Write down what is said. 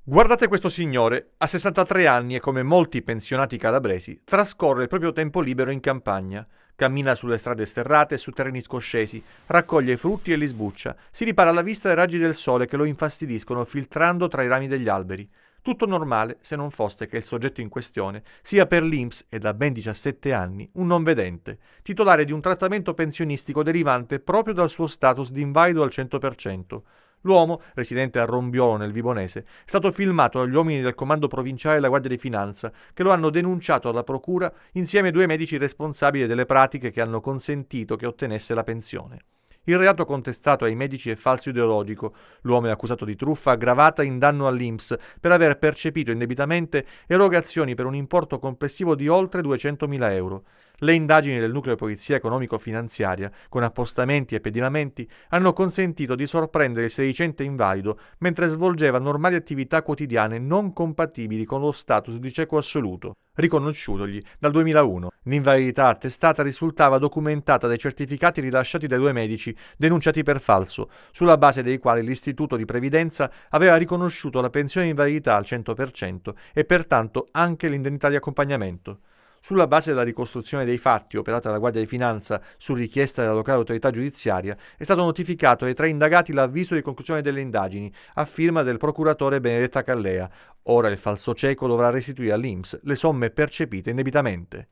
Guardate questo signore, ha 63 anni e come molti pensionati calabresi trascorre il proprio tempo libero in campagna. Cammina sulle strade sterrate e su terreni scoscesi, raccoglie frutti e li sbuccia, si ripara alla vista dai raggi del sole che lo infastidiscono filtrando tra i rami degli alberi. Tutto normale se non fosse che il soggetto in questione sia per l'INPS e da ben 17 anni un non vedente, titolare di un trattamento pensionistico derivante proprio dal suo status di invalido al 100%. L'uomo, residente a Rombiolo nel Vibonese, è stato filmato dagli uomini del comando provinciale della Guardia di Finanza che lo hanno denunciato alla procura insieme ai due medici responsabili delle pratiche che hanno consentito che ottenesse la pensione. Il reato contestato ai medici è falso ideologico. L'uomo è accusato di truffa aggravata in danno all'INPS per aver percepito indebitamente erogazioni per un importo complessivo di oltre 200.000 euro. Le indagini del nucleo di polizia economico-finanziaria, con appostamenti e pedinamenti, hanno consentito di sorprendere il sedicente invalido mentre svolgeva normali attività quotidiane non compatibili con lo status di cieco assoluto, riconosciutogli dal 2001. L'invalidità attestata risultava documentata dai certificati rilasciati dai due medici denunciati per falso, sulla base dei quali l'Istituto di Previdenza aveva riconosciuto la pensione di invalidità al 100% e pertanto anche l'indennità di accompagnamento. Sulla base della ricostruzione dei fatti operata dalla Guardia di Finanza su richiesta della locale autorità giudiziaria, è stato notificato ai tre indagati l'avviso di conclusione delle indagini, a firma del procuratore Benedetta Callea. Ora il falso cieco dovrà restituire all'INPS le somme percepite indebitamente.